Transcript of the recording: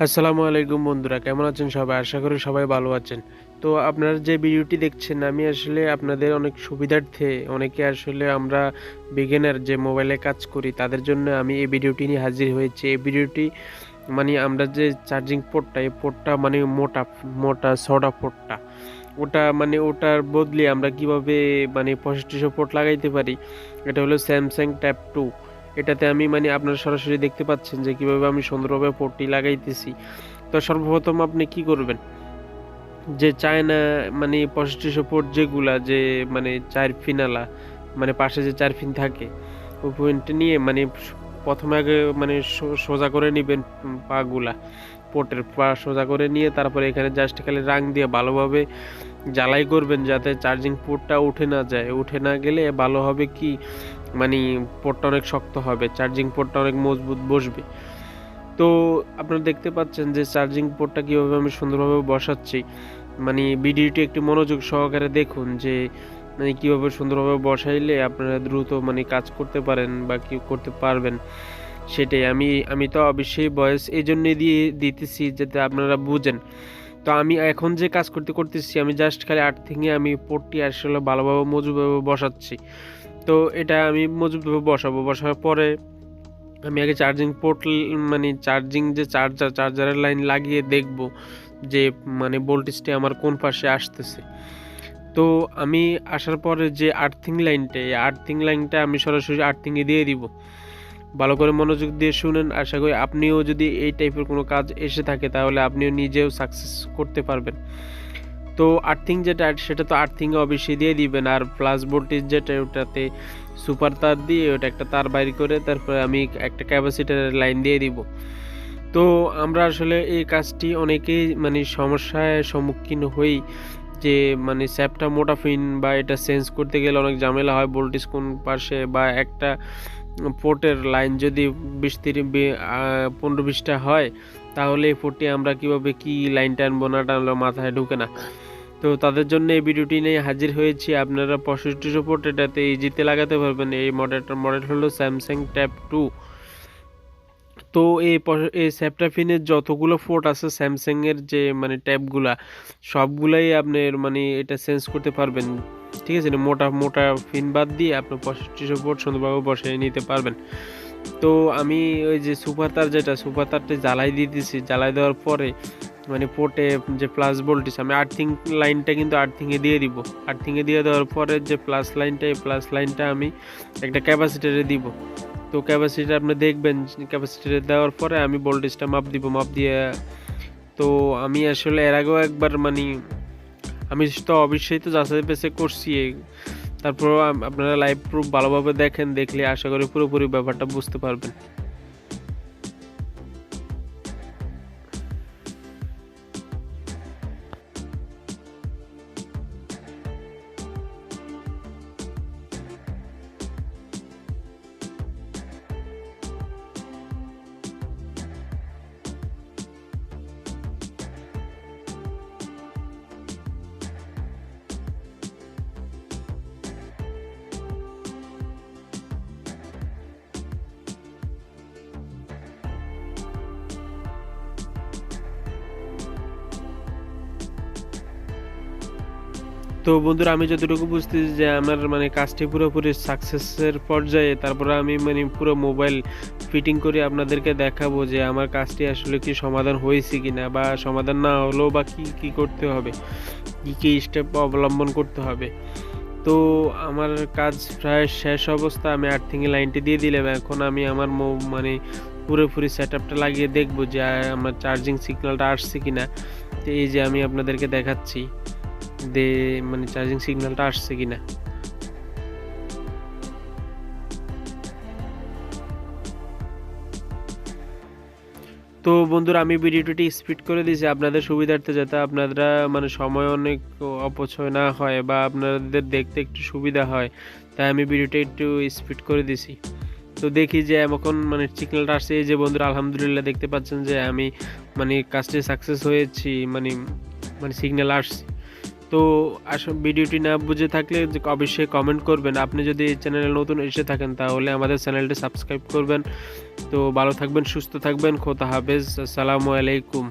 আসসালামু আলাইকুম বন্ধুরা, কেমন আছেন সবাই? আশা করি সবাই ভালো আছেন। তো আপনারা যে ভিডিওটি দেখছেন, আমি আসলে আপনাদের অনেক সুবিধার্থে, অনেকে আসলে আমরা বিগিনার যে মোবাইলে কাজ করি তাদের জন্য আমি এই ভিডিওটি নিয়ে হাজির হয়েছি। এই ভিডিওটি মানে আমরা যে চার্জিং পোর্টটা, এই পোর্টটা মানে মোটা মোটা সডা পোর্টটা, ওটা মানে ওটার বদলে আমরা কিভাবে মানে 6500 পোর্ট লাগাইতে পারি। এটা হলো স্যামসাং ট্যাব 2। এটাতে আমি মানে আপনারা সরাসরি দেখতে পাচ্ছেন যে কিভাবে আমি সুন্দরভাবে পোর্টটি লাগাইতেছি। তো সর্বপ্রথম আপনি কি করবেন, যে চায়না মানে 6500 পোর্ট যেগুলা যে মানে 4 ফিনালা, মানে পাশে যে 4 ফিন থাকে, ওই পয়েন্টে নিয়ে মানে প্রথমে আগে মানে সোজা করে নেবেন পাগুলা, পোর্টের পা সোজা করে নিয়ে তারপরে এখানে জাস্ট খালি রাং দিয়ে ভালোভাবে জ্বালাই করবেন যাতে চার্জিং পোর্টটা উঠে না যায়। উঠে না গেলে ভালো হবে কি, মানে পোর্টটা অনেক শক্ত হবে, চার্জিং পোর্টটা অনেক মজবুত বসবে। তো আপনারা দেখতে পাচ্ছেন যে চার্জিং পোর্টটা কীভাবে আমি সুন্দরভাবে বসাচ্ছি। মানে ভিডিওটি একটু মনোযোগ সহকারে দেখুন যে মানে কীভাবে সুন্দরভাবে বসাইলে আপনারা দ্রুত মানে কাজ করতে পারেন বা কি করতে পারবেন সেটাই। আমি তো অবশ্যই ভয়েস এই জন্যই দিতেছি যাতে আপনারা বুঝেন। তো আমি এখন যে কাজ করতেছি আমি জাস্ট খালি আর্থিংয়ে আমি পোর্টটি আসলে ভালোভাবে মজবুতভাবে বসাচ্ছি। তো এটা আমি মজবুতভাবে বসানোর পরে আমি আগে চার্জিং পোর্ট মানে চার্জিং যে চার্জারের লাইন লাগিয়ে দেখব যে মানে ভোল্টেজটা আমার কোন পাশে আসতেছে। তো আমি আসার পরে যে আর্থিং লাইনটা আমি সরাসরি আর্থিংয়ে দিয়ে দিব। ভালো করে মনোযোগ দিয়ে শুনেন, আশা করি আপনিও যদি এই টাইপের কোনো কাজ এসে থাকে তাহলে আপনিও নিজেও সাকসেস করতে পারবেন। তো আর্থিং যেটা সেটা তো আর্থিংয়ে অবশ্যই দিয়ে দিবেন। আর প্লাস ভোল্টেজ যেটা, ওটাতে সুপার তার দিয়ে ওটা একটা তার বাইর করে তারপরে আমি একটা ক্যাপাসিটরের লাইন দিয়ে দিব। তো আমরা আসলে এই কাজটি অনেকেই মানে সমস্যায় সম্মুখীন হই যে মানে স্যাপটা মোটা ফিন বা এটা চেঞ্জ করতে গেলে অনেক ঝামেলা হয়, ভোল্টেজ কোন পাশে বা একটা পোর্টের লাইন যদি 15-20টা হয় তাহলে এই পোর্টটি আমরা কিভাবে কি লাইন টানবো না টানলে মাথায় ঢুকে না। তো তাদের জন্য এই ভিডিওটি নিয়ে হাজির হয়েছি। আপনারা 6500 পোর্ট এটাতে ইজিতে লাগাতে পারবেন। এই মডেল হলো স্যামসাং ট্যাব 2। তো এই স্যাপটাফিনের যতগুলো পোর্ট আছে স্যামসাংয়ের যে মানে ট্যাবগুলা, সবগুলাই আপনার মানে এটা চেঞ্জ করতে পারবেন। ঠিক আছে, মোটা মোটা ফিন বাদ দিয়ে আপনি 6500 পোর্ট সুন্দরভাবে বসিয়ে নিতে পারবেন। তো আমি ওই যে সুপার তারটা জ্বালাই দিতেছি। জ্বালাই দেওয়ার পরে মানে পোর্টে যে প্লাস ভোল্টেজ, আমি আর্থিং লাইনটা কিন্তু আর্থিংয়ে দিয়ে দিব। আর্থিংয়ে দিয়ে দেওয়ার পরে যে প্লাস লাইনটা, এই প্লাস লাইনটা আমি একটা ক্যাপাসিটারে দিব। তো ক্যাপাসিটার আপনি দেখবেন, ক্যাপাসিটারে দেওয়ার পরে আমি ভোল্টেজটা মাপ দিয়ে, তো আমি আসলে এর আগেও একবার মানে আমি তো অবশ্যই তো যাচাই বাছাই করছি। তারপর আপনারা লাইভ প্রুফ ভালোভাবে দেখলে আশা করি পুরোপুরি ব্যাপারটা বুঝতে পারবেন। তো বন্ধুরা, আমি যতটুকু বুঝতেছি যে আমার মানে কাজটি পুরোপুরি সাকসেসের পর্যায়ে, তারপরে আমি মানে পুরো মোবাইল ফিটিং করে আপনাদেরকে দেখাবো যে আমার কাজটি আসলে কি সমাধান হয়েছে কিনা, বা সমাধান না হলেও বা কি করতে হবে, কি স্টেপ অবলম্বন করতে হবে। তো আমার কাজ প্রায় শেষ অবস্থা। আমি আর্থিংয়ে লাইনটি দিয়ে দিলাম। এখন আমি আমার মানে পুরোপুরি সেট আপটা লাগিয়ে দেখবো যে আমার চার্জিং সিগন্যালটা আসছে কিনা। তো এই যে আমি আপনাদেরকে দেখাচ্ছি মানে চার্জিং সিগন্যালটা আসছে কিনা। তো বন্ধুরা, আমি ভিডিওটি স্পিড করে দিয়েছি আপনাদের সুবিধার্থে, যাতে আপনারা মানে সময় অনেক অপচয় না হয় বা আপনাদের দেখতে একটু সুবিধা হয়, তাই আমি ভিডিওটা একটু স্পিড করে দিয়েছি। তো দেখি যে এখন মানে সিগন্যালটা আসছে। এই যে বন্ধুরা, আলহামদুলিল্লাহ দেখতে পাচ্ছেন যে আমি মানে কাজটি সাকসেস হয়েছি, মানে সিগন্যাল আসছে। তো ভিডিওটি না বুঝে থাকলে অবশ্যই কমেন্ট করবেন। আপনি যদি এই চ্যানেলে নতুন এসে থাকেন তাহলে আমাদের চ্যানেলটি সাবস্ক্রাইব করবেন। তো ভালো থাকবেন, সুস্থ থাকবেন, খোদা হাফেজ, আসসালামু আলাইকুম।